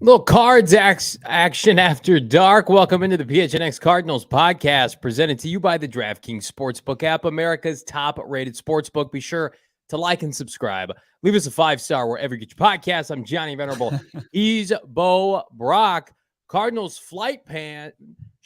Little cards action after dark. Welcome into the PHNX Cardinals podcast, presented to you by the DraftKings Sportsbook app, America's top-rated sportsbook. Be sure to like and subscribe. Leave us a 5-star wherever you get your podcasts. I'm Johnny Venerable. He's Bo Brock. Cardinals flight pan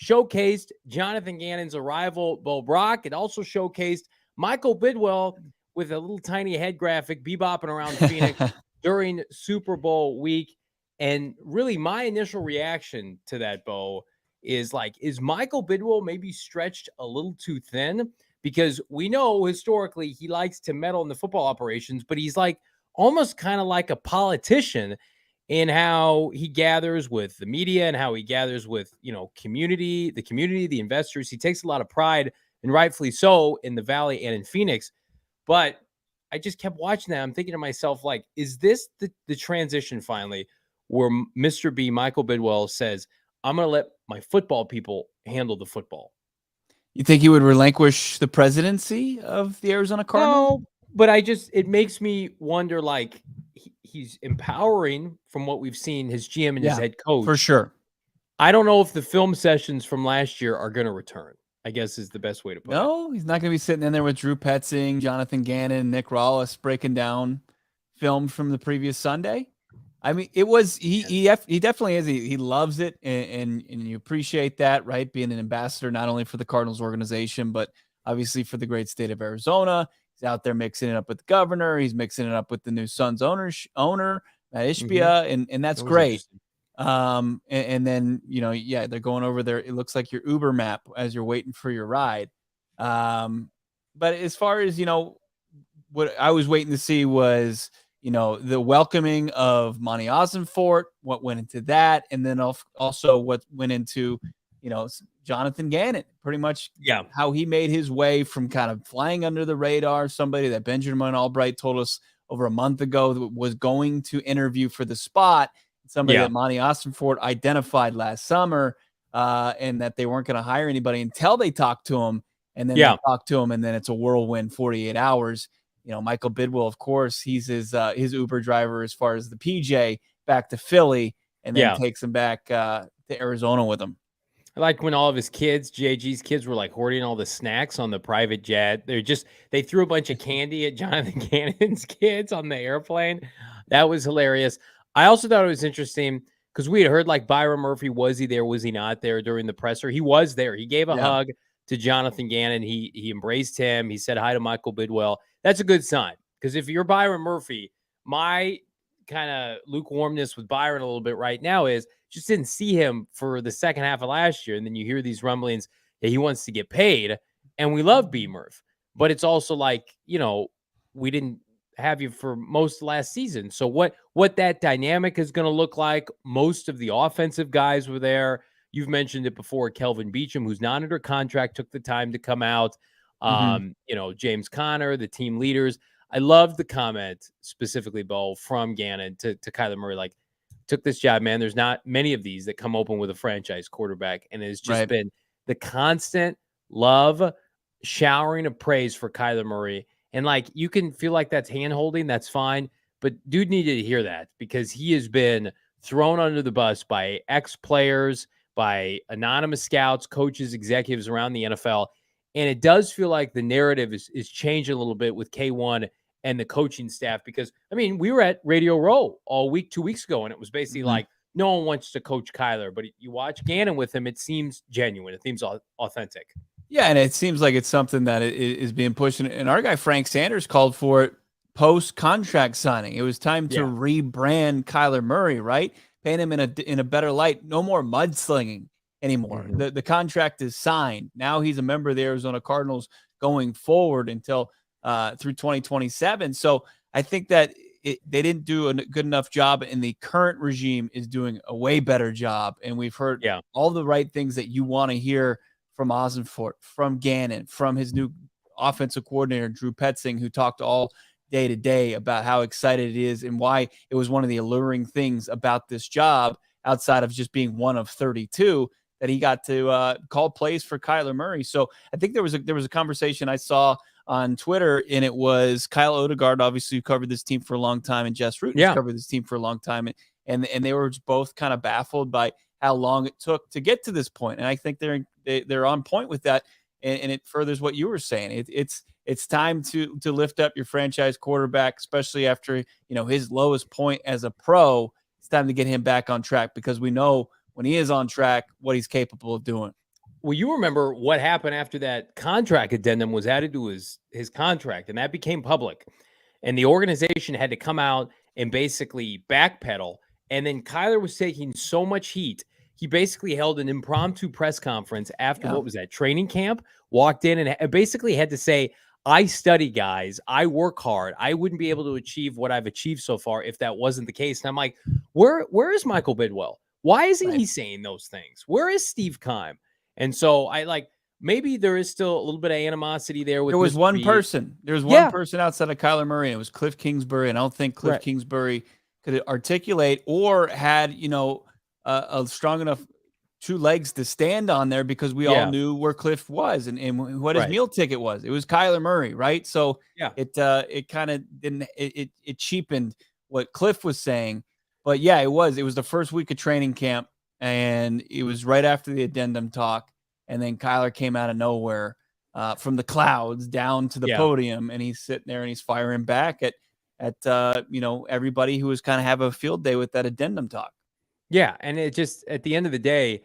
showcased Jonathan Gannon's arrival. Bo Brock. It also showcased Michael Bidwill with a little tiny head graphic bebopping around Phoenix during Super Bowl week. And really, my initial reaction to that, Bo, is like, is Michael Bidwill maybe stretched a little too thin? Because we know historically he likes to meddle in the football operations, but he's like almost kind of like a politician in how he gathers with the media and how he gathers with, the community, the investors. He takes a lot of pride, and rightfully so, in the Valley and in Phoenix. But I just kept watching that. I'm thinking to myself, like, is this the transition finally where Mr. B, Michael Bidwill, says, I'm going to let my football people handle the football? You think he would relinquish the presidency of the Arizona Cardinals? No, but it makes me wonder, like, he's empowering, from what we've seen, his GM and his head coach. For sure. I don't know if the film sessions from last year are going to return, I guess is the best way to put it. No, he's not going to be sitting in there with Drew Petzing, Jonathan Gannon, Nick Rawlis breaking down film from the previous Sunday. I mean, it was he definitely is. He loves it, and you appreciate that, right? Being an ambassador not only for the Cardinals organization, but obviously for the great state of Arizona. He's out there mixing it up with the governor. He's mixing it up with the new Suns owner Matt Ishbia, and that's great. And then they're going over there. It looks like your Uber map as you're waiting for your ride. But as far as what I was waiting to see was, the welcoming of Monty Ossenfort, what went into that, and then also what went into, Jonathan Gannon, pretty much how he made his way from kind of flying under the radar, somebody that Benjamin Albright told us over a month ago that was going to interview for the spot, somebody that Monty Ossenfort identified last summer, and that they weren't going to hire anybody until they talked to him, and then they talked to him, and then it's a whirlwind 48 hours. Michael Bidwill, of course, he's his Uber driver as far as the PJ back to Philly, and then takes him back to Arizona with him. I like when all of his kids, JG's kids, were like hoarding all the snacks on the private jet. They threw a bunch of candy at Jonathan Gannon's kids on the airplane. That was hilarious. I also thought it was interesting because we had heard like Bryon Murphy, was he there? Was he not there during the presser? He was there. He gave a hug to Jonathan Gannon. He embraced him. He said hi to Michael Bidwill. That's a good sign, because if you're Bryon Murphy, my kind of lukewarmness with Byron a little bit right now is just didn't see him for the second half of last year. And then you hear these rumblings that he wants to get paid, and we love B Murph, but it's also like, we didn't have you for most of last season. So what that dynamic is going to look like, most of the offensive guys were there. You've mentioned it before. Kelvin Beachum, who's not under contract, took the time to come out. James Conner, the team leaders. I love the comment specifically, Bo, from Gannon to Kyler Murray, like, took this job, man. There's not many of these that come open with a franchise quarterback. And it's just been the constant love, showering of praise for Kyler Murray. And like, you can feel like that's hand holding. That's fine. But dude needed to hear that, because he has been thrown under the bus by ex-players, by anonymous scouts, coaches, executives around the NFL. And it does feel like the narrative is changing a little bit with K1 and the coaching staff, because, I mean, we were at Radio Row all week, 2 weeks ago, and it was basically like, no one wants to coach Kyler, but you watch Gannon with him, it seems genuine. It seems authentic. Yeah, and it seems like it's something that is being pushed. And our guy Frank Sanders called for it post-contract signing. It was time to rebrand Kyler Murray, right? Paint him in a better light. No more mudslinging anymore. The contract is signed. Now he's a member of the Arizona Cardinals going forward until through 2027. So I think that they didn't do a good enough job, and the current regime is doing a way better job. And we've heard all the right things that you want to hear from Ossenfort, from Gannon, from his new offensive coordinator, Drew Petzing, who talked all day to day about how excited it is and why it was one of the alluring things about this job, outside of just being one of 32, that he got to call plays for Kyler Murray. So I think there was a conversation I saw on Twitter, and it was Kyle Odegaard, obviously, who covered this team for a long time, and Jess Root, who's covered this team for a long time. and they were both kind of baffled by how long it took to get to this point. And I think they're on point with that, and it furthers what you were saying. It's time to lift up your franchise quarterback, especially after his lowest point as a pro. It's time to get him back on track, because we know when he is on track what he's capable of doing. Well, you remember what happened after that contract addendum was added to his contract, and that became public. And the organization had to come out and basically backpedal. And then Kyler was taking so much heat. He basically held an impromptu press conference after what was that, training camp, walked in and basically had to say, I study, guys. I work hard. I wouldn't be able to achieve what I've achieved so far if that wasn't the case. And I'm like, where is Michael Bidwill? Why isn't he saying those things? Where is Steve Keim? And so maybe there is still a little bit of animosity there. With there was Mr. one B. person. There was one person outside of Kyler Murray, and it was Cliff Kingsbury. And I don't think Cliff Kingsbury could articulate or had a strong enough two legs to stand on there, because we all knew where Cliff was and what his meal ticket was. It was Kyler Murray, right? So it kind of didn't it cheapened what Cliff was saying. But yeah, it was the first week of training camp, and it was right after the addendum talk. And then Kyler came out of nowhere from the clouds down to the podium, and he's sitting there and he's firing back at everybody who was kind of have a field day with that addendum talk. Yeah, and it just, at the end of the day,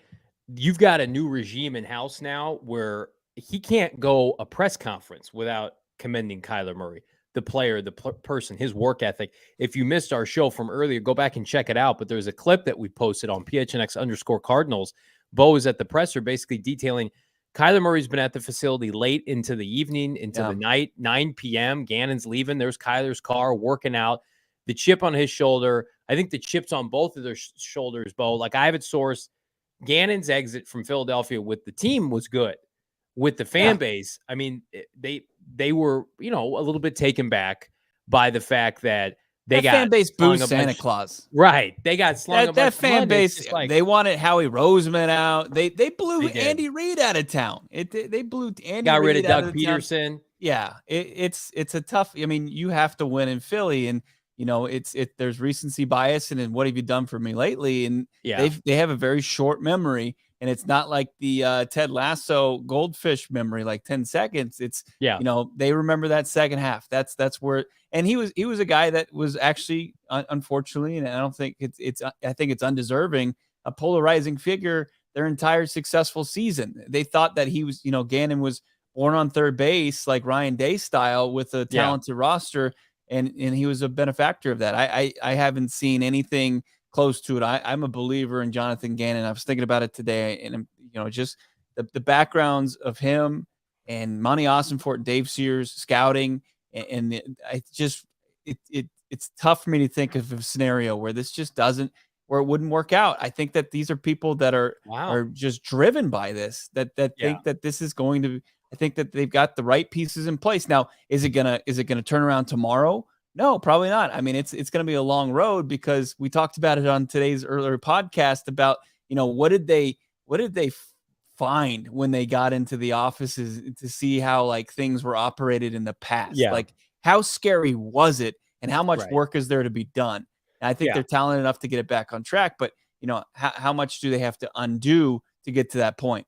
you've got a new regime in house now where he can't go a press conference without commending Kyler Murray, the player, the person, his work ethic. If you missed our show from earlier, go back and check it out. But there's a clip that we posted on PHNX_Cardinals. Bo is at the presser basically detailing Kyler Murray's been at the facility late into the evening, into the night, 9 p.m. Gannon's leaving. There's Kyler's car working out. The chip on his shoulder. I think the chips on both of their shoulders, Bo. Like, I have it sourced. Gannon's exit from Philadelphia with the team was good. With the fan base, I mean, they were, a little bit taken back by the fact that they got fan base booed Santa Claus. Right. They got slung that fan base. They wanted Howie Roseman out. They blew Andy Reid out of town. They blew Andy Reid out of town. Got rid of Doug Peterson. Yeah, it's a tough. I mean, you have to win in Philly, and there's recency bias, and then what have you done for me lately? And they have a very short memory, and it's not like the Ted Lasso goldfish memory, like 10 seconds. It's they remember that second half. That's where. And he was a guy that was actually, unfortunately, and I don't think I think it's undeserving, a polarizing figure their entire successful season. They thought that he was, Gannon was born on third base, like Ryan Day style, with a talented roster. And he was a benefactor of that. I haven't seen anything close to it. I'm a believer in Jonathan Gannon. I was thinking about it today, and just the backgrounds of him and Monty Ossenfort and Dave Sears scouting, and it's tough for me to think of a scenario where this just doesn't, where it wouldn't work out. I think that these are people that are just driven by this, that think that this is going to. I think that they've got the right pieces in place. Now, is it gonna turn around tomorrow? No, probably not. I mean, it's gonna be a long road, because we talked about it on today's earlier podcast about what did they find when they got into the offices to see how like things were operated in the past. Like, how scary was it, and how much work is there to be done? And I think they're talented enough to get it back on track, but how much do they have to undo to get to that point?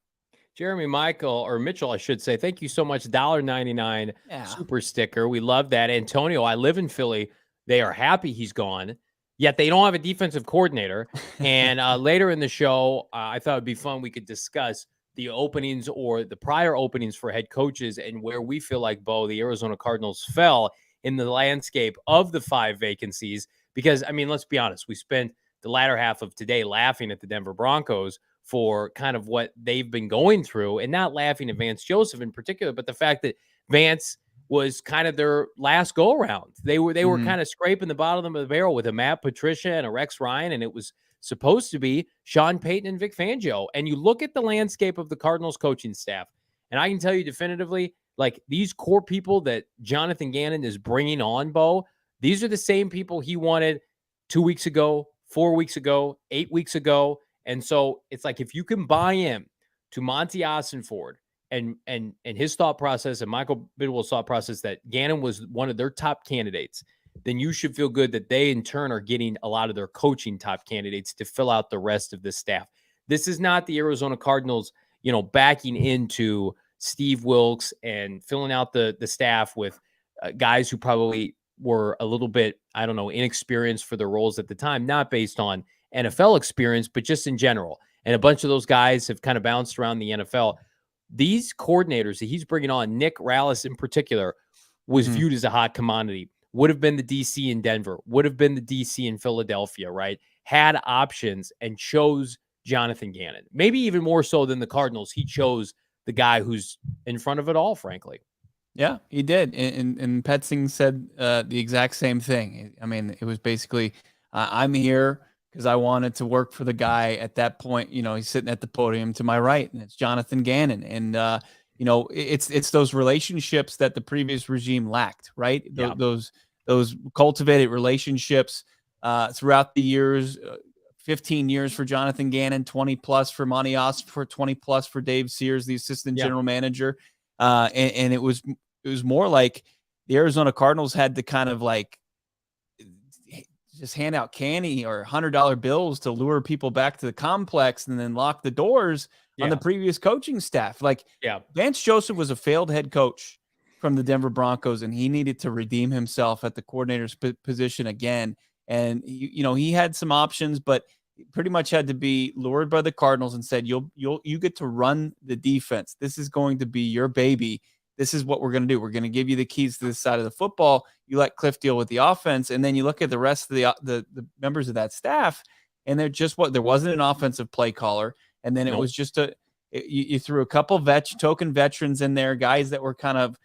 Jeremy Mitchell, I should say, thank you so much. $1.99 super sticker. We love that. Antonio, I live in Philly. They are happy he's gone, yet they don't have a defensive coordinator. And later in the show, I thought it'd be fun. We could discuss the openings or the prior openings for head coaches and where we feel like, Bo, the Arizona Cardinals fell in the landscape of the 5 vacancies. Because, I mean, let's be honest. We spent the latter half of today laughing at the Denver Broncos for kind of what they've been going through, and not laughing at Vance Joseph in particular, but the fact that Vance was kind of their last go around. They were kind of scraping the bottom of the barrel with a Matt Patricia and a Rex Ryan, and it was supposed to be Sean Payton and Vic Fangio. And you look at the landscape of the Cardinals coaching staff, and I can tell you definitively, like, these core people that Jonathan Gannon is bringing on, Bo, these are the same people he wanted 2 weeks ago, 4 weeks ago, 8 weeks ago. And so it's like, if you can buy in to Monty Ossenfort and his thought process and Michael Bidwill's thought process that Gannon was one of their top candidates, then you should feel good that they in turn are getting a lot of their coaching top candidates to fill out the rest of the staff. This is not the Arizona Cardinals, backing into Steve Wilkes and filling out the staff with guys who probably were a little bit, I don't know, inexperienced for their roles at the time, not based on NFL experience, but just in general. And a bunch of those guys have kind of bounced around the NFL. These coordinators that he's bringing on, Nick Rallis in particular, was viewed as a hot commodity. Would have been the DC in Denver, would have been the DC in Philadelphia, right? Had options and chose Jonathan Gannon. Maybe even more so than the Cardinals. He chose the guy who's in front of it all, frankly. Yeah, he did. And Petzing said the exact same thing. I mean, it was basically, I'm here because I wanted to work for the guy at that point. He's sitting at the podium to my right, and it's Jonathan Gannon. And, it's those relationships that the previous regime lacked, right? Yeah. Those cultivated relationships throughout the years, 15 years for Jonathan Gannon, 20 plus for Monty Ossenfort, 20 plus for Dave Sears, the assistant general manager. And it was more like the Arizona Cardinals had to kind of like just hand out candy or $100 bills to lure people back to the complex and then lock the doors on the previous coaching staff. Like Vance Joseph was a failed head coach from the Denver Broncos, and he needed to redeem himself at the coordinator's position again. And he had some options, but pretty much had to be lured by the Cardinals and said, you get to run the defense. This is going to be your baby. This is what we're going to do. We're going to give you the keys to this side of the football. You let Cliff deal with the offense. And then you look at the rest of the members of that staff, and there wasn't an offensive play caller. And then it was just you threw a couple token veterans in there, guys that were kind of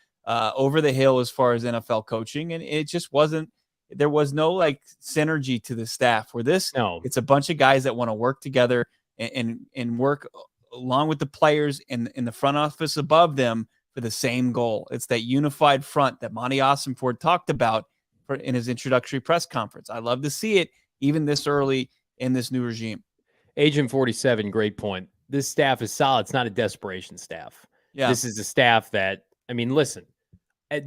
over the hill as far as NFL coaching. And it just wasn't, there was no like synergy to the staff where it's a bunch of guys that want to work together and work along with the players in the front office above them for the same goal. It's that unified front that Monty Ossenfort talked about in his introductory press conference. I love to see it even this early in this new regime. Agent 47, great point. This staff is solid. It's not a desperation staff. Yeah. This is a staff that, I mean, listen,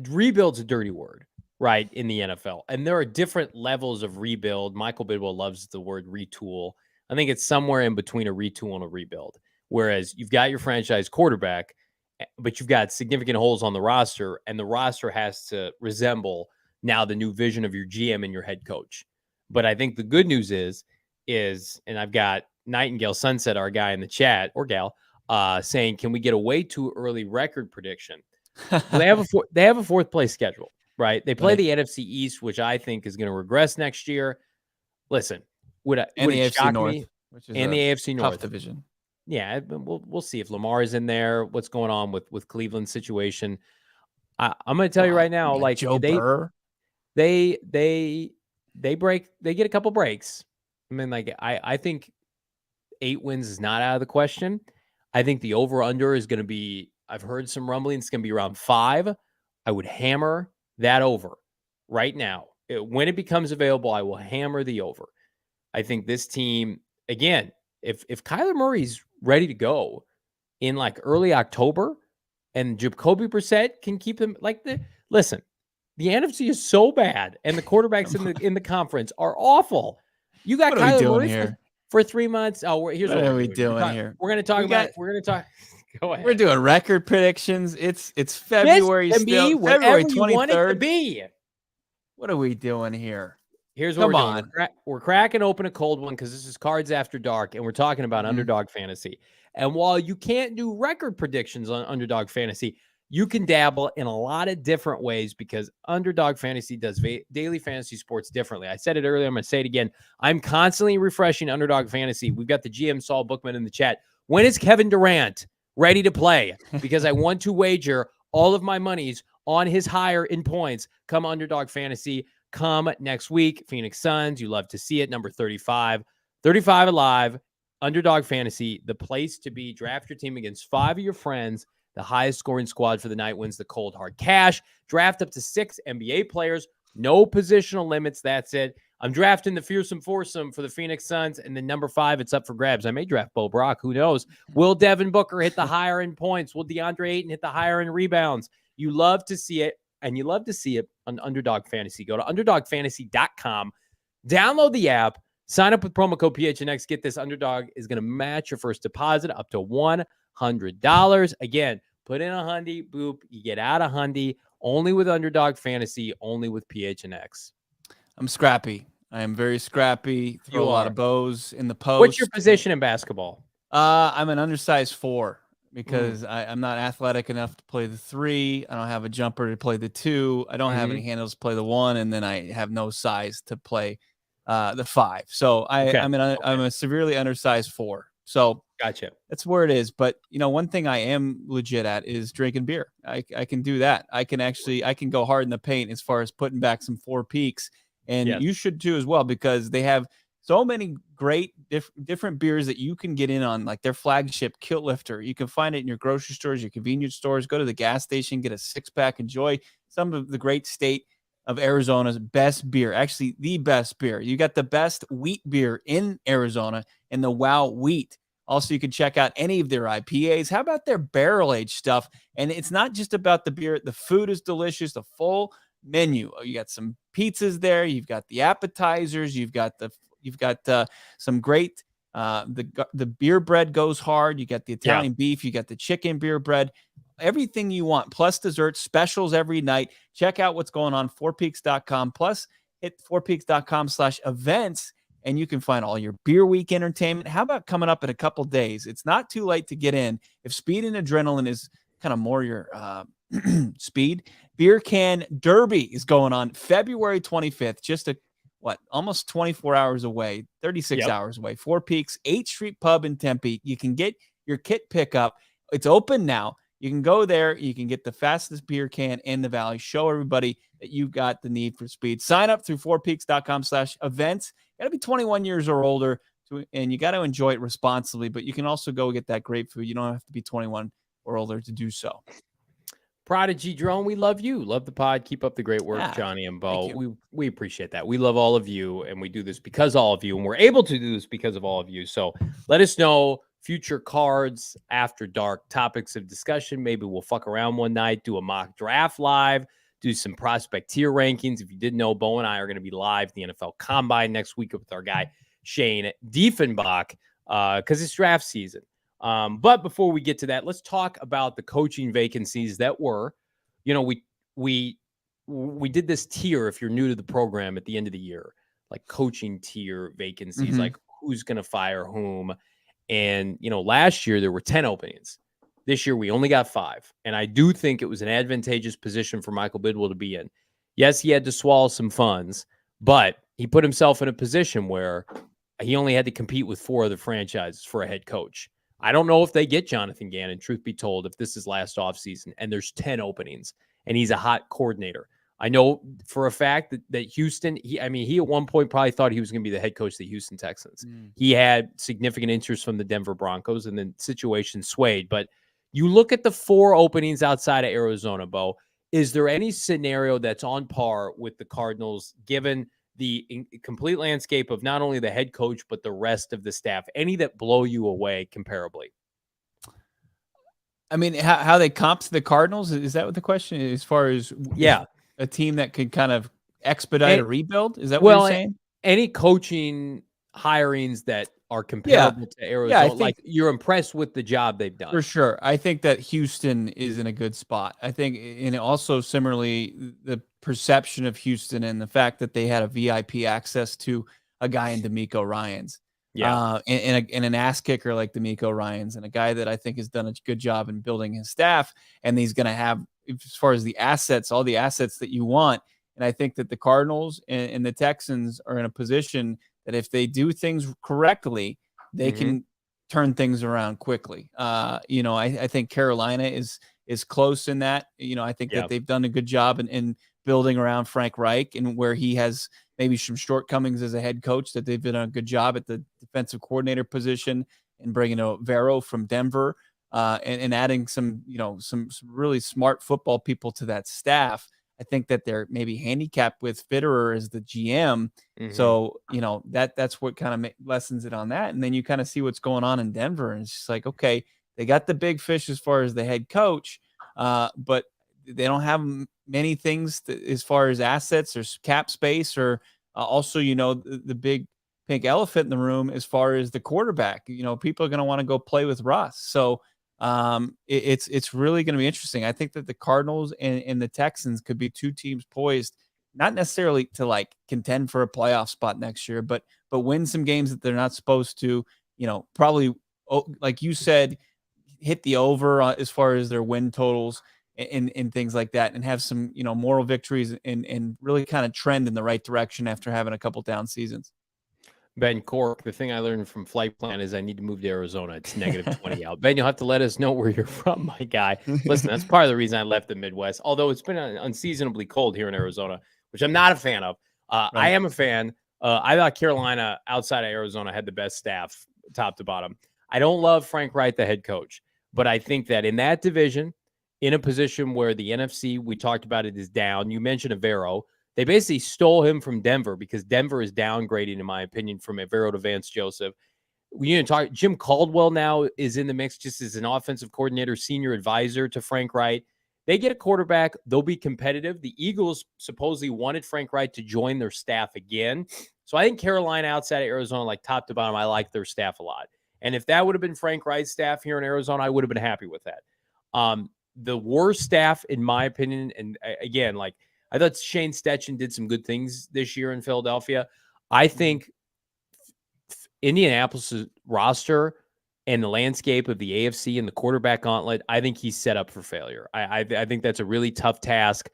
rebuild's a dirty word, right, in the NFL. And there are different levels of rebuild. Michael Bidwill loves the word retool. I think it's somewhere in between a retool and a rebuild. Whereas you've got your franchise quarterback, but you've got significant holes on the roster, and the roster has to resemble now the new vision of your GM and your head coach. But I think the good news is, and I've got Nightingale Sunset, our guy in the chat, or gal, saying, can we get a way too early record prediction? Well, they have a fourth place schedule, right? They play the NFC East, which I think is going to regress next year. Listen, would it shock me? Which is and the AFC North tough division. Yeah, we'll see if Lamar is in there. What's going on with Cleveland's situation? I'm going to tell you right now, like Joe Burr, they get a couple breaks. I mean, like I think 8 wins is not out of the question. I think the over under is going to be. I've heard some rumblings. It's going to be around 5. I would hammer that over right now. When it becomes available, I will hammer the over. I think this team, again, if Kyler Murray's ready to go in like early October and Jacoby Brissett can keep them listen, the NFC is so bad and the quarterbacks in the conference are awful. You got Kyler Murray for 3 months. Oh, here's what are we doing here? We're going to talk. Go ahead. We're doing record predictions. It's February still. February 23rd. What are we doing here? Here's what we're doing. We're cracking open a cold one because this is Cards After Dark, and we're talking about Underdog Fantasy. And while you can't do record predictions on Underdog Fantasy, you can dabble in a lot of different ways because Underdog Fantasy does daily fantasy sports differently. I said it earlier. I'm going to say it again. I'm constantly refreshing Underdog Fantasy. We've got the GM Saul Bookman in the chat. When is Kevin Durant ready to play? Because I want to wager all of my monies on his higher in points come Underdog Fantasy. Come next week. Phoenix Suns, you love to see it. Number 35 alive. Underdog Fantasy, the place to be. Draft your team against 5 of your friends. The highest scoring squad for the night wins the cold hard cash. Draft up to 6 NBA players. No positional limits. That's it. I'm drafting the fearsome foursome for the Phoenix Suns. And then number 5, it's up for grabs. I may draft Bo Brock. Who knows? Will Devin Booker hit the higher end points? Will DeAndre Ayton hit the higher end rebounds? You love to see it. and you love to see it on Underdog Fantasy. Go to underdogfantasy.com, download the app, sign up with promo code PHNX. Get this. Underdog is going to match your first deposit up to $100. Again, put in a hundy, boop, you get out a hundy. Only with Underdog Fantasy, only with PHNX. I'm scrappy. I am very scrappy. Throw You a lot are. of bows in the post. What's your position in basketball? I'm an undersized 4 because I'm not athletic enough to play the 3. I don't have a jumper to play the 2. I don't have any handles to play the 1, and then I have no size to play the 5. So I'm a severely undersized 4. So Gotcha. that's where it is. But one thing I am legit at is drinking beer. I can do that. I can go hard in the paint as far as putting back some 4 peaks, and you should too as well, because they have so many great different beers that you can get in on, like their flagship Kilt Lifter. You can find it in your grocery stores, your convenience stores. Go to the gas station, get a 6-pack, enjoy some of the great state of Arizona's best beer, actually the best beer. You got the best wheat beer in Arizona and the Wow Wheat. Also, you can check out any of their IPAs. How about their barrel-aged stuff? And it's not just about the beer. The food is delicious, the full menu. You got some pizzas there. You've got the appetizers. You've got some great the beer bread goes hard. You got the Italian beef. You got the chicken beer bread. Everything you want, plus dessert specials every night. Check out what's going on, 4peaks.com. Plus, hit 4peaks.com/events, and you can find all your beer week entertainment. How about coming up in a couple days? It's not too late to get in. If speed and adrenaline is kind of more your speed, Beer Can Derby is going on February 25th, just almost 24 hours away, 36 hours away. 4 Peaks, 8th Street Pub in Tempe. You can get your kit pickup. It's open now. You can go there. You can get the fastest beer can in the valley. Show everybody that you've got the need for speed. Sign up through 4peaks.com/events. You got to be 21 years or older, and you got to enjoy it responsibly. But you can also go get that great food. You don't have to be 21 or older to do so. Prodigy Drone, we love you. Love the pod. Keep up the great work, Johnny and Bo. We appreciate that. We love all of you, and we do this because of all of you, and we're able to do this because of all of you. So let us know future cards after dark, topics of discussion. Maybe we'll fuck around one night, do a mock draft live, do some prospect tier rankings. If you didn't know, Bo and I are going to be live the NFL Combine next week with our guy Shane Diefenbach because it's draft season. But before we get to that, let's talk about the coaching vacancies that were, we did this tier. If you're new to the program at the end of the year, like coaching tier vacancies, like who's going to fire whom. And, last year there were 10 openings. This year we only got 5. And I do think it was an advantageous position for Michael Bidwill to be in. Yes, he had to swallow some funds, but he put himself in a position where he only had to compete with 4 other franchises for a head coach. I don't know if they get Jonathan Gannon, truth be told, if this is last offseason and there's 10 openings and he's a hot coordinator. I know for a fact that Houston, he at one point probably thought he was going to be the head coach of the Houston Texans. He had significant interest from the Denver Broncos, and then situation swayed. But you look at the 4 openings outside of Arizona, Bo, is there any scenario that's on par with the Cardinals, given the complete landscape of not only the head coach, but the rest of the staff? Any that blow you away comparably? I mean, how they comp to the Cardinals? Is that what the question is? As far as a team that could kind of expedite a rebuild? Is that what you're saying? Any coaching hirings that are comparable to Arizona, I think, like you're impressed with the job they've done. For sure. I think that Houston is in a good spot. I think, and also similarly, the perception of Houston and the fact that they had a VIP access to a guy in D'Amico Ryans. And an ass kicker like D'Amico Ryans, and a guy that I think has done a good job in building his staff. And he's going to have, as far as the assets, all the assets that you want. And I think that the Cardinals and the Texans are in a position that if they do things correctly, they can turn things around quickly. I think Carolina is close in that. I think that they've done a good job in building around Frank Reich, and where he has maybe some shortcomings as a head coach, that they've done a good job at the defensive coordinator position and bringing Vero from Denver and adding some really smart football people to that staff. I think that they're maybe handicapped with Fitterer as the GM. So, that's what kind of lessens it on that. And then you kind of see what's going on in Denver. And it's just like, okay, they got the big fish as far as the head coach, but they don't have many things as far as assets or cap space, or also, the big pink elephant in the room as far as the quarterback. People are going to want to go play with Russ. So it's really going to be interesting. I think that the Cardinals and the Texans could be two teams poised, not necessarily to like contend for a playoff spot next year, but win some games that they're not supposed to. Probably, like you said, hit the over as far as their win totals and things like that, and have some moral victories and really kind of trend in the right direction after having a couple down seasons. Ben Cork, the thing I learned from Flight Plan is I need to move to Arizona. It's negative 20 out. Ben, you'll have to let us know where you're from, my guy. Listen, that's part of the reason I left the Midwest, although it's been unseasonably cold here in Arizona, which I'm not a fan of. Right. I am a fan. I thought Carolina outside of Arizona had the best staff top to bottom. I don't love Frank Wright, the head coach, but I think that in that division, in a position where the NFC, we talked about it, is down. You mentioned Avero. They basically stole him from Denver because Denver is downgrading, in my opinion, from Avero to Vance Joseph. Jim Caldwell now is in the mix just as an offensive coordinator, senior advisor to Frank Wright. They get a quarterback. They'll be competitive. The Eagles supposedly wanted Frank Wright to join their staff again. So I think Carolina outside of Arizona, like top to bottom, I like their staff a lot. And if that would have been Frank Wright's staff here in Arizona, I would have been happy with that. The worst staff, in my opinion, and again, like, I thought Shane Steichen did some good things this year in Philadelphia. I think Indianapolis' roster and the landscape of the AFC and the quarterback gauntlet, I think he's set up for failure. I think that's a really tough task.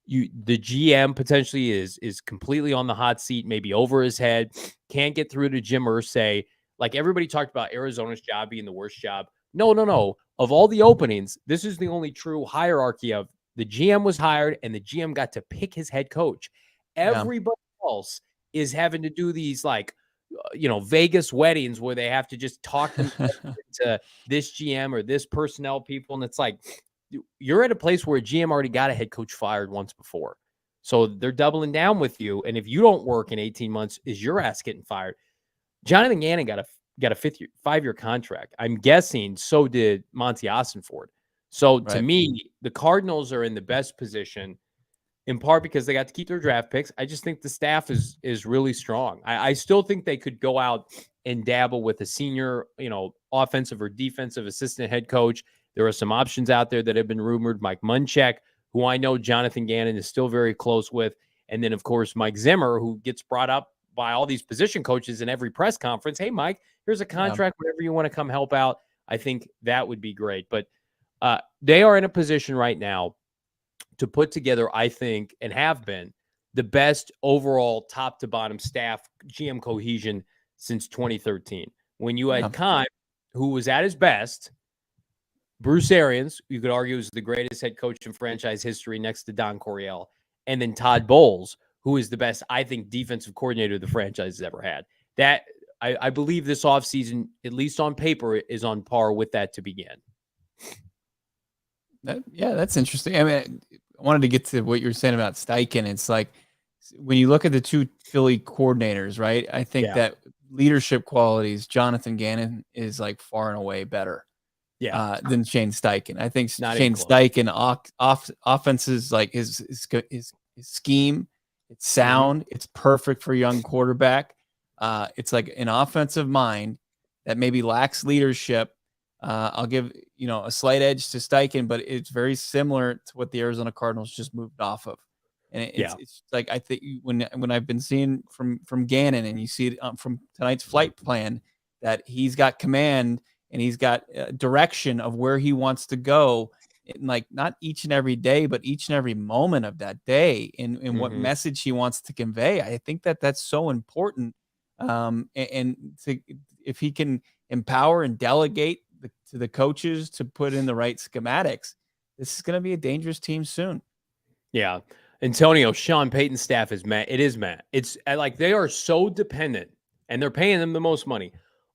The GM potentially is completely on the hot seat, maybe over his head, can't get through to Jim Irsay. Like, everybody talked about Arizona's job being the worst job. No. Of all the openings, this is the only true hierarchy of the GM was hired and the GM got to pick his head coach. Everybody else is having to do these Vegas weddings where they have to just talk to this GM or this personnel people. And it's like, you're at a place where a GM already got a head coach fired once before. So they're doubling down with you. And if you don't work in 18 months, is your ass getting fired? Jonathan Gannon got a 5-year contract. I'm guessing so did Monty Ossenford. So to me, the Cardinals are in the best position, in part because they got to keep their draft picks. I just think the staff is really strong. I still think they could go out and dabble with a senior, offensive or defensive assistant head coach. There are some options out there that have been rumored. Mike Munchak, who I know Jonathan Gannon is still very close with. And then, of course, Mike Zimmer, who gets brought up by all these position coaches in every press conference. Hey, Mike, here's a contract whenever you want to come help out. I think that would be great. But they are in a position right now to put together, I think, and have been the best overall top to bottom staff GM cohesion since 2013. When you had Kime, who was at his best, Bruce Arians, you could argue, is the greatest head coach in franchise history next to Don Coryell, and then Todd Bowles, who is the best, I think, defensive coordinator the franchise has ever had. That I believe this offseason, at least on paper, is on par with that to begin. That's interesting. I mean, I wanted to get to what you were saying about Steichen. It's like, when you look at the two Philly coordinators, right? I think that leadership qualities, Jonathan Gannon is like far and away better than Shane Steichen. I think Shane Steichen offenses, like his scheme, it's sound, it's perfect for a young quarterback. It's like an offensive mind that maybe lacks leadership. I'll give a slight edge to Steichen, but it's very similar to what the Arizona Cardinals just moved off of. And it's like, I think when I've been seeing from Gannon, and you see it from tonight's flight plan, that he's got command and he's got direction of where he wants to go, and like not each and every day, but each and every moment of that day, and what message he wants to convey. I think that's so important. If he can empower and delegate to the coaches to put in the right schematics, this is going to be a dangerous team soon. Yeah. Antonio, Sean Payton's staff is mad. It is mad. It's like they are so dependent, and they're paying them the most money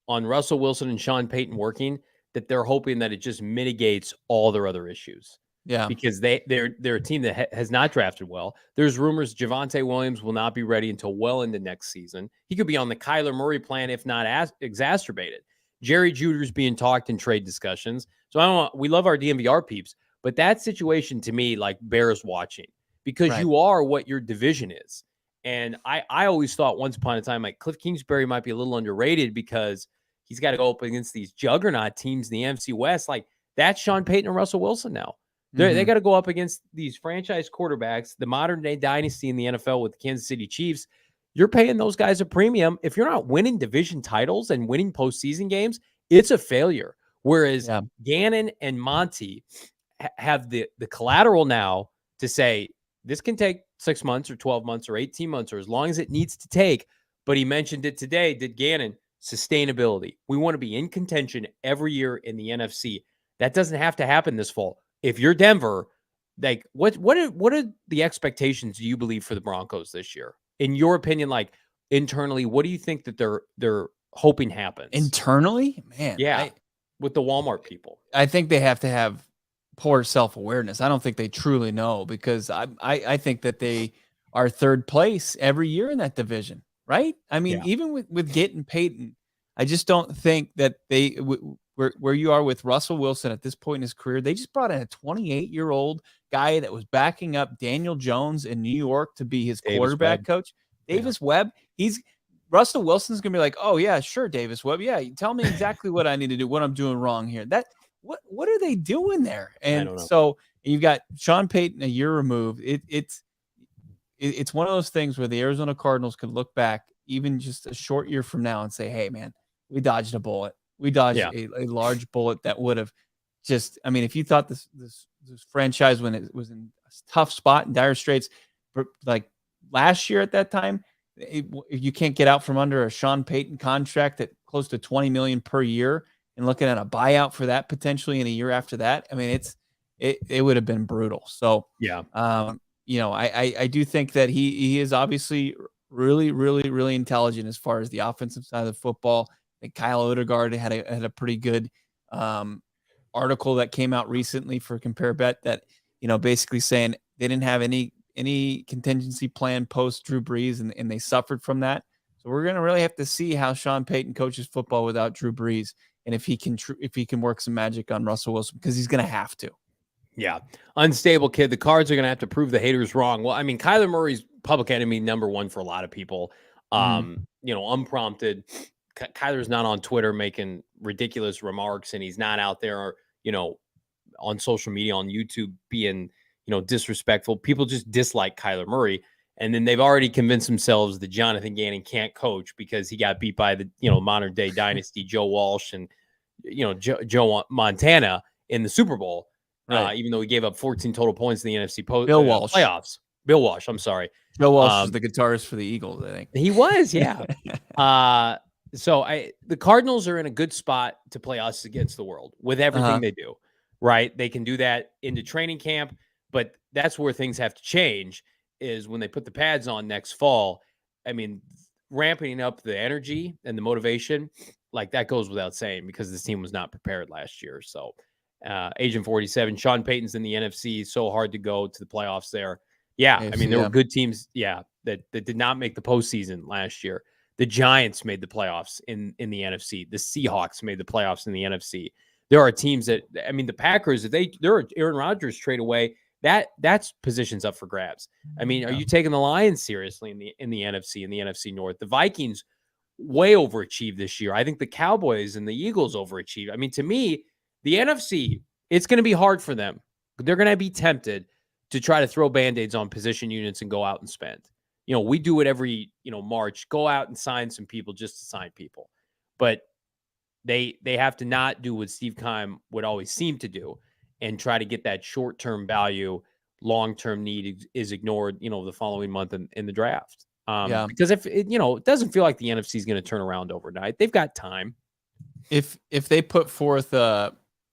on Russell Wilson and Sean Payton working, that they're hoping that it just mitigates all their other issues. Yeah. Because they're a team that has not drafted well. There's rumors Javonte Williams will not be ready until well into next season. He could be on the Kyler Murray plan, if not exacerbated. Jerry Judy's being talked in trade discussions. So we love our DMVR peeps, But that situation to me, like, bears watching because Right. you are what your division is. And I always thought once upon a time, like, Cliff Kingsbury might be a little underrated because he's got to go up against these juggernaut teams in the NFC West. Like, that's Sean Payton and Russell Wilson now. They got to go up against these franchise quarterbacks, the modern day dynasty in the NFL with the Kansas City Chiefs. You're paying those guys a premium. If you're not winning division titles and winning postseason games, it's a failure. Whereas Yeah. Gannon and Monty have the collateral now to say this can take 6 months or 12 months or 18 months or as long as it needs to take. But he mentioned it today, did Gannon, sustainability. We want to be in contention every year in the NFC. That doesn't have to happen this fall. If you're Denver, like what are the expectations do you believe for the Broncos this year? In your opinion, like internally, what do you think that they're hoping happens? Internally, man, Yeah, with the Walmart people. I think they have to have poor self-awareness. I don't think they truly know because I think that they are third place every year in that division, right? I mean, Yeah. even with getting Peyton, I just don't think that they where you are with Russell Wilson at this point in his career. They just brought in a 28-year-old guy that was backing up Daniel Jones in New York to be his Davis quarterback Webb. coach. Davis Webb, Russell Wilson's gonna be like, oh yeah, sure, Davis Webb. Yeah, tell me exactly what I need to do, what I'm doing wrong here. What are they doing there? I And don't know. so you've got Sean Payton a year removed. It's one of those things where the Arizona Cardinals could look back even just a short year from now and say, hey man, we dodged a bullet. We dodged a large bullet that would have just, I mean, if you thought this franchise when it was in a tough spot in dire straits, like last year at that time, you can't get out from under a Sean Payton contract at close to $20 million per year and looking at a buyout for that potentially in a year after that. I mean, it would have been brutal. So, I do think that he is obviously really, really, really intelligent as far as the offensive side of the football. I think Kyle Odegaard had a pretty good article that came out recently for Compare Bet that, basically saying they didn't have any contingency plan post Drew Brees and they suffered from that. So we're going to really have to see how Sean Payton coaches football without Drew Brees and if he can work some magic on Russell Wilson because he's going to have to. Yeah. Unstable kid. The Cards are going to have to prove the haters wrong. Well, I mean, Kyler Murray's public enemy number one for a lot of people. Unprompted. Kyler's not on Twitter making ridiculous remarks and he's not out there, on social media, on YouTube being, disrespectful. People just dislike Kyler Murray. And then they've already convinced themselves that Jonathan Gannon can't coach because he got beat by the, modern day dynasty, Joe Walsh and, Joe Montana in the Super Bowl. Right. Even though he gave up 14 total points in the NFC playoffs. Bill Walsh, I'm sorry. Bill Walsh was the guitarist for the Eagles, I think. He was, yeah. So the Cardinals are in a good spot to play us against the world with everything they do, right? They can do that into training camp, but that's where things have to change is when they put the pads on next fall. I mean, ramping up the energy and the motivation, like that goes without saying because this team was not prepared last year. So Agent 47, Sean Payton's in the NFC. So hard to go to the playoffs there. Yeah. AFC, I mean, there were good teams. Yeah. That did not make the postseason last year. The Giants made the playoffs in the NFC. The Seahawks made the playoffs in the NFC. There are teams that, I mean, the Packers, if they're Aaron Rodgers trade away, that's positions up for grabs. I mean, are you taking the Lions seriously in the NFC, in the NFC North? The Vikings way overachieved this year. I think the Cowboys and the Eagles overachieved. I mean, to me, the NFC, it's going to be hard for them. They're going to be tempted to try to throw Band-Aids on position units and go out and spend. We do it every, March, go out and sign some people just to sign people. But they have to not do what Steve Keim would always seem to do and try to get that short-term value, long-term need is ignored, the following month in the draft. Because if it, it doesn't feel like the NFC is going to turn around overnight. They've got time. If they put forth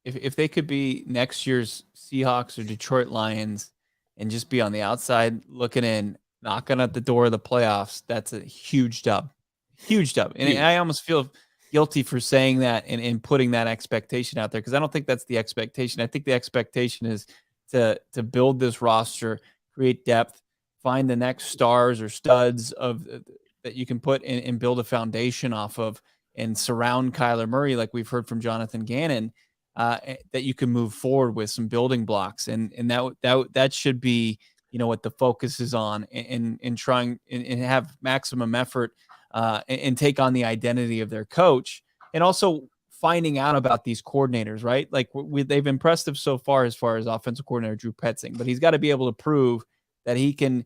if they could be next year's Seahawks or Detroit Lions and just be on the outside looking in, knocking at the door of the playoffs, that's a huge dub. Huge dub. And I almost feel guilty for saying that and putting that expectation out there because I don't think that's the expectation. I think the expectation is to build this roster, create depth, find the next stars or studs that you can put in and build a foundation off of and surround Kyler Murray like we've heard from Jonathan Gannon. that you can move forward with some building blocks, and that should be what the focus is on, and trying and have maximum effort, and take on the identity of their coach, and also finding out about these coordinators, right? Like they've impressed us so far as offensive coordinator Drew Petzing, but he's got to be able to prove that he can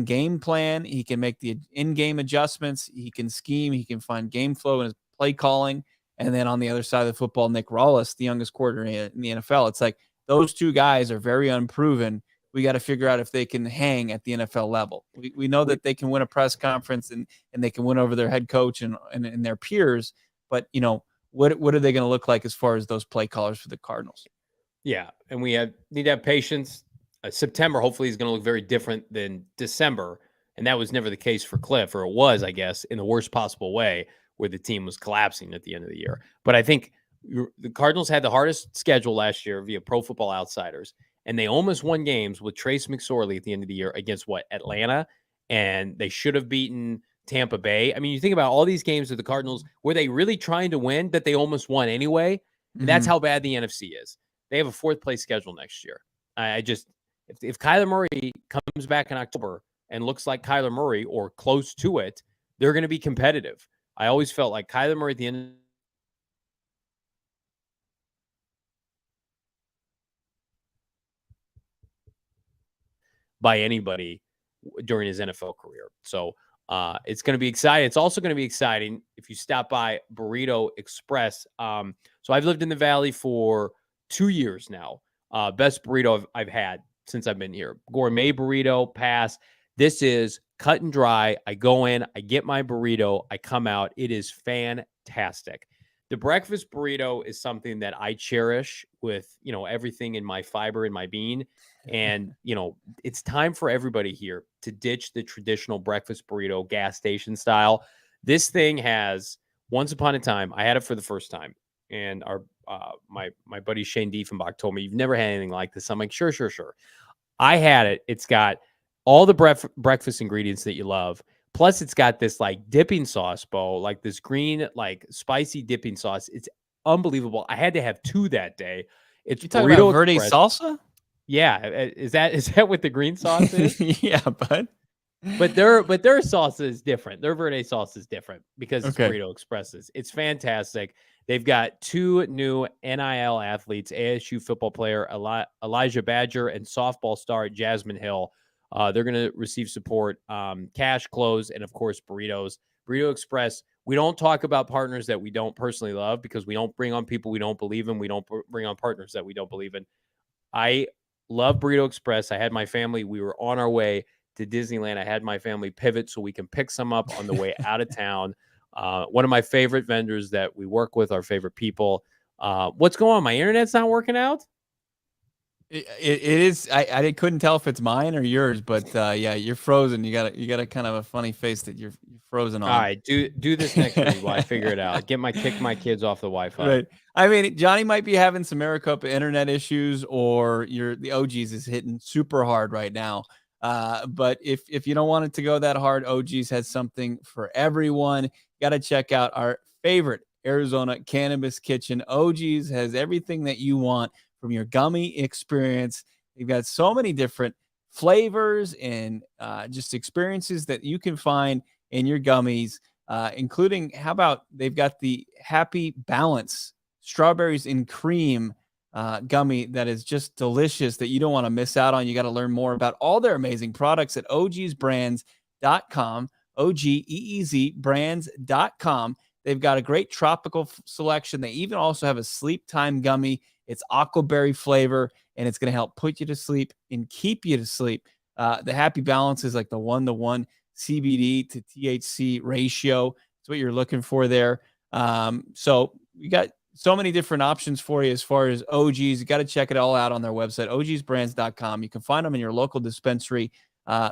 game plan, he can make the in-game adjustments, he can scheme, he can find game flow in his play calling. And then on the other side of the football, Nick Rawlis, the youngest coordinator in the NFL. It's like those two guys are very unproven. We got to figure out if they can hang at the NFL level. We know that they can win a press conference and they can win over their head coach and their peers. But, what are they going to look like as far as those play callers for the Cardinals? Yeah, and we need to have patience. September hopefully is going to look very different than December, and that was never the case for Cliff, or it was, I guess, in the worst possible way, where the team was collapsing at the end of the year. But I think the Cardinals had the hardest schedule last year via Pro Football Outsiders, and they almost won games with Trace McSorley at the end of the year against Atlanta, and they should have beaten Tampa Bay. I mean, you think about all these games with the Cardinals, were they really trying to win that they almost won anyway? And that's how bad the NFC is. They have a fourth place schedule next year. I just, if Kyler Murray comes back in October and looks like Kyler Murray or close to it, they're going to be competitive. I always felt like Kyler Murray at the end by anybody during his NFL career. So it's going to be exciting. It's also going to be exciting if you stop by Burrito Express. So I've lived in the Valley for 2 years now. Best burrito I've had since I've been here. Gourmet burrito, pass. This is cut and dry. I go in, I get my burrito, I come out. It is fantastic. The breakfast burrito is something that I cherish with, everything in my fiber in my bean. And, it's time for everybody here to ditch the traditional breakfast burrito gas station style. This thing has, once upon a time, I had it for the first time. And my buddy Shane Diefenbach told me, you've never had anything like this. I'm like, sure. I had it. It's got all the breakfast ingredients that you love. Plus, it's got this like dipping sauce, Bo, like this green, like spicy dipping sauce. It's unbelievable. I had to have 2 that day. It's you talking about Verde salsa? Yeah, is that what the green sauce is? Yeah, bud. But their sauce is different. Their Verde sauce is different because it's Burrito Expresses. It's fantastic. They've got 2 new NIL athletes: ASU football player Elijah Badger and softball star Jasmine Hill. They're going to receive support, cash, clothes, and of course burritos. Burrito Express. We don't talk about partners that we don't personally love because we don't bring on people we don't believe in. We don't bring on partners that we don't believe in. I love Burrito Express. I had my family. We were on our way to Disneyland. I had my family pivot so we can pick some up on the way out of town. One of my favorite vendors that we work with, our favorite people. What's going on? My internet's not working out? It is. I couldn't tell if it's mine or yours, but yeah, you're frozen. You got a kind of a funny face that you're frozen on. All right, do this next week while I figure it out. Kick my kids off the Wi-Fi. Right. I mean, Johnny might be having some Maricopa internet issues, or the OGs is hitting super hard right now. But if you don't want it to go that hard, OGs has something for everyone. You got to check out our favorite Arizona Cannabis Kitchen. OGs has everything that you want from your gummy experience. They've got so many different flavors and just experiences that you can find in your gummies, including, how about they've got the Happy Balance strawberries and cream gummy that is just delicious, that you don't want to miss out on. You got to learn more about all their amazing products at ogsbrands.com, OGEEZbrands.com. They've got a great tropical selection. They even also have a sleep time gummy. It's aquaberry flavor, and it's going to help put you to sleep and keep you to sleep. The Happy Balance is like the 1-to-1 CBD to THC ratio. That's what you're looking for there. So you got so many different options for you as far as OGs. You got to check it all out on their website, ogsbrands.com. You can find them in your local dispensary,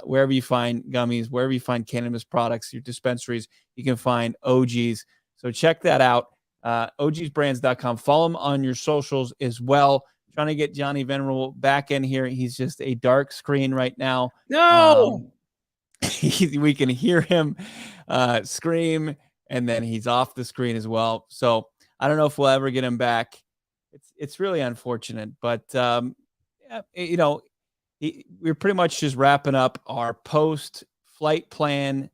wherever you find gummies, wherever you find cannabis products, your dispensaries, you can find OGs. So check that out. ogsbrands.com. Follow him on your socials as well. Trying to get Johnny Venerable back in here. He's just a dark screen right now. No! We can hear him scream, and then he's off the screen as well. So I don't know if we'll ever get him back. It's really unfortunate, but yeah, we're pretty much just wrapping up our post flight plan,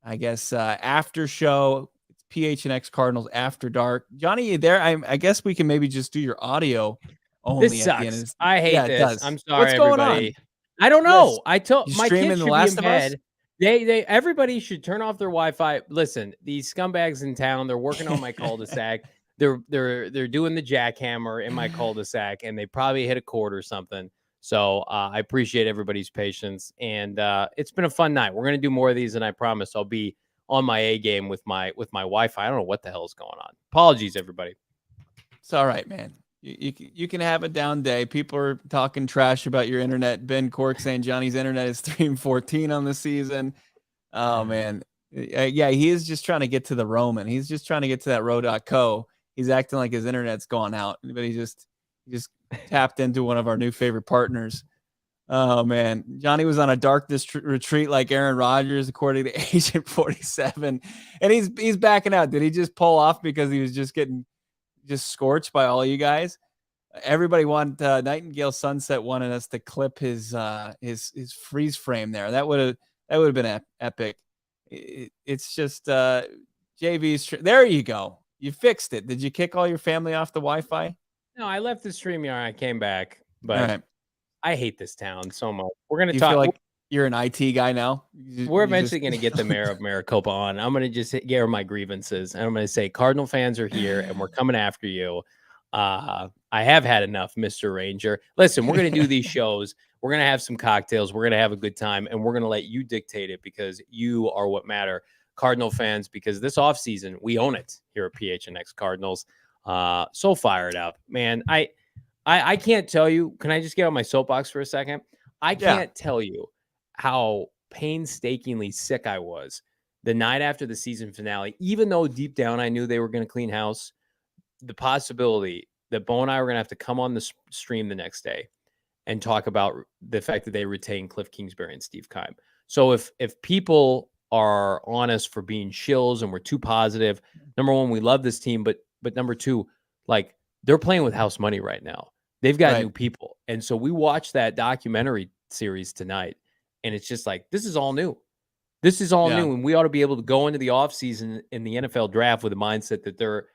I guess, after show. It's PHNX Cardinals After Dark. Johnny, you there? I guess we can maybe just do your audio This only at the end of sucks. this. I hate Yeah, it this. does. I'm sorry, What's going on? everybody. I don't Yes. know. I told You my kids streaming The should be Last in of Us? bed. Everybody should turn off their Wi-Fi. Listen, these scumbags in town, they're working on my cul-de-sac. They're doing the jackhammer in my cul-de-sac, and they probably hit a cord or something. So I appreciate everybody's patience, and it's been a fun night. We're gonna do more of these, and I promise I'll be on my A game with my Wi-Fi. I don't know what the hell is going on. Apologies, everybody. It's all right, man. You can have a down day. People are talking trash about your internet. Ben Cork saying Johnny's internet is 3-14 on the season. Oh man, yeah, he is just trying to get to the Roman. He's just trying to get to that row.co. He's acting like his internet's gone out, but he just tapped into one of our new favorite partners. Oh man, Johnny was on a darkness retreat like Aaron Rodgers, according to Agent 47, and he's backing out. Did he just pull off because he was just getting scorched by all you guys? Everybody wanted Nightingale Sunset wanted us to clip his freeze frame there. That would have been epic. It's just JV's. There you go. You fixed it. Did you kick all your family off the Wi-Fi? No, I left the StreamYard. I came back, but All right. I hate this town so much. We're gonna Do you talk. feel like you're an IT guy now? We're eventually going to get the mayor of Maricopa on. I'm going to just get her my grievances, and I'm going to say Cardinal fans are here, and we're coming after you. I have had enough, Mr. Ranger. Listen, we're going to do these shows. We're going to have some cocktails. We're going to have a good time, and we're going to let you dictate it because you are what matter. Cardinal fans, because this offseason, we own it here at PHNX Cardinals. So fired up, man. I can't tell you. Can I just get on my soapbox for a second? I can't tell you how painstakingly sick I was the night after the season finale, even though deep down I knew they were going to clean house. The possibility that Bo and I were going to have to come on the stream the next day and talk about the fact that they retained Cliff Kingsbury and Steve Keim. So if people are on us for being shills and we're too positive, number one, we love this team, but number two, like they're playing with house money right now. They've got new people. And so we watched that documentary series tonight, and it's just like, this is all new. This is all new. And we ought to be able to go into the offseason in the NFL draft with a mindset that they're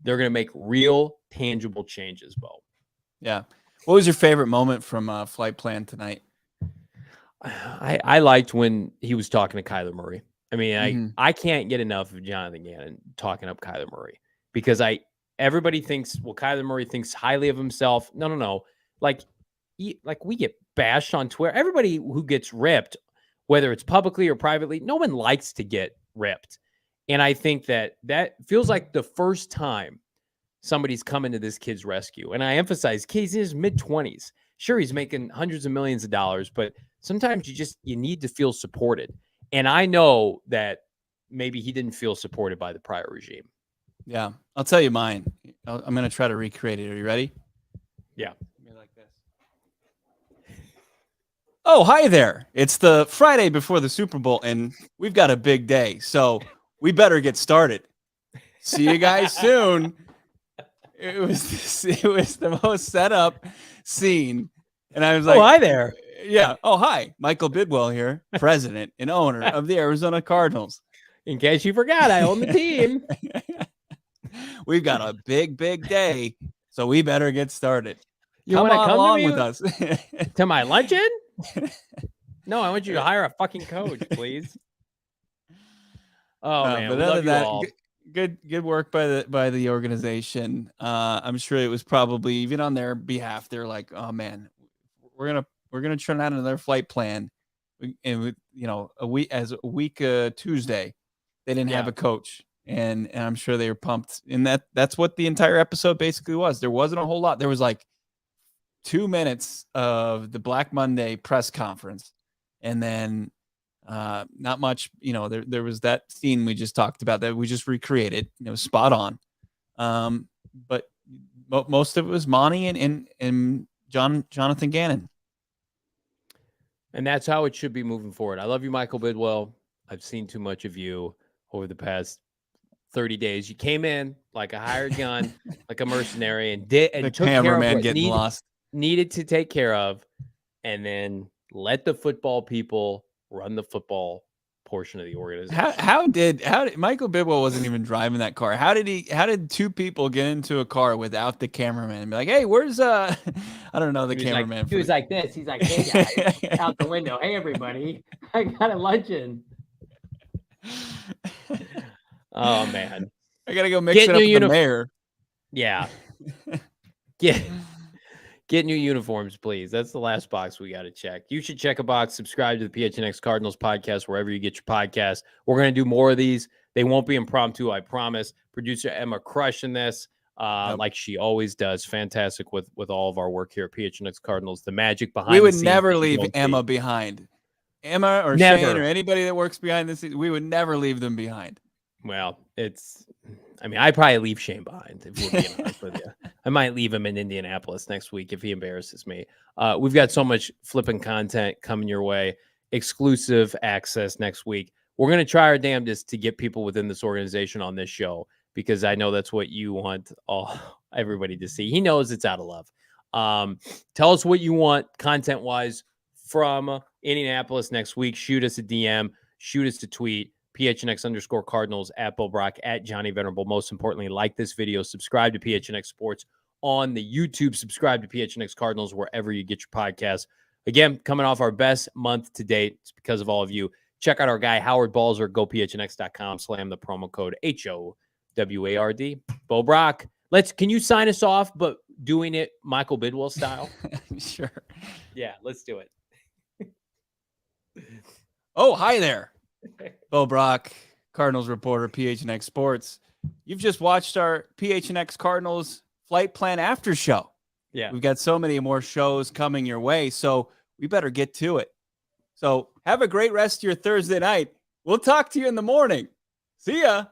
going to make real, tangible changes, Bo. Yeah. What was your favorite moment from Flight Plan tonight? I liked when he was talking to Kyler Murray. I mean, I can't get enough of Jonathan Gannon talking up Kyler Murray because everybody thinks, well, Kyler Murray thinks highly of himself. No. Like we get bashed on Twitter. Everybody who gets ripped, whether it's publicly or privately, no one likes to get ripped. And I think that feels like the first time somebody's coming to this kid's rescue. And I emphasize, he's in his mid-20s. Sure, he's making hundreds of millions of dollars, but sometimes you need to feel supported. And I know that maybe he didn't feel supported by the prior regime. Yeah, I'll tell you mine. I'm going to try to recreate it. Are you ready? Yeah. Like this. Oh, hi there. It's the Friday before the Super Bowl, and we've got a big day, so we better get started. See you guys soon. It was the most set up scene, and I was like, "Oh, hi there." Yeah. Oh, hi. Michael Bidwill here, president and owner of the Arizona Cardinals. In case you forgot, I own the team. We've got a big day, so we better get started. You want to come along with us to my luncheon? No, I want you to hire a fucking coach, please. Oh man, but other than that, good work by the organization. I'm sure it was probably even on their behalf. They're like, oh man, we're gonna turn out another flight plan, and a week Tuesday, they didn't have a coach. And I'm sure they were pumped. And that's what the entire episode basically was. There wasn't a whole lot. There was like 2 minutes of the Black Monday press conference, and then not much. There was that scene we just talked about that we just recreated. It was spot on. But most of it was Monty and Jonathan Gannon. And that's how it should be moving forward. I love you, Michael Bidwill. I've seen too much of you over the past 30 days. You came in like a hired gun, like a mercenary, and took care of cameraman what getting lost. needed to take care of, and then let the football people run the football portion of the organization. How did Michael Bidwill wasn't even driving that car? How did two people get into a car without the cameraman and be like, hey, where's I don't know the cameraman. He was like this. He's like, hey guys, out the window. Hey everybody, I got a luncheon. Oh man, I gotta go mix it up with the mayor. Yeah, Get new uniforms, please. That's the last box we got to check. You should check a box. Subscribe to the PHNX Cardinals podcast wherever you get your podcast. We're going to do more of these. They won't be impromptu, I promise. Producer Emma crushing this like she always does. Fantastic with all of our work here at PHNX Cardinals. The magic behind we would the scenes never leave Emma behind. Emma or Shane or anybody that works behind the scenes, we would never leave them behind. Well, I'd probably leave Shane behind, if we're being honest with you. I might leave him in Indianapolis next week if he embarrasses me. We've got so much flipping content coming your way. Exclusive access next week. We're going to try our damnedest to get people within this organization on this show because I know that's what you want everybody to see. He knows it's out of love. Tell us what you want content-wise from Indianapolis next week. Shoot us a DM. Shoot us a tweet. PHNX_Cardinals at Bo Brock at Johnny Venerable. Most importantly, like this video, subscribe to PHNX Sports on the YouTube, subscribe to PHNX Cardinals wherever you get your podcasts. Again, coming off our best month to date. It's because of all of you. Check out our guy, Howard Balzer, gophnx.com, slam the promo code HOWARD. Bo Brock, can you sign us off, but doing it Michael Bidwill style? Sure. Yeah, let's do it. Oh, hi there. Bo Brock, Cardinals reporter, PHNX Sports. You've just watched our PHNX Cardinals flight plan after show. Yeah. We've got so many more shows coming your way, so we better get to it. So have a great rest of your Thursday night. We'll talk to you in the morning. See ya.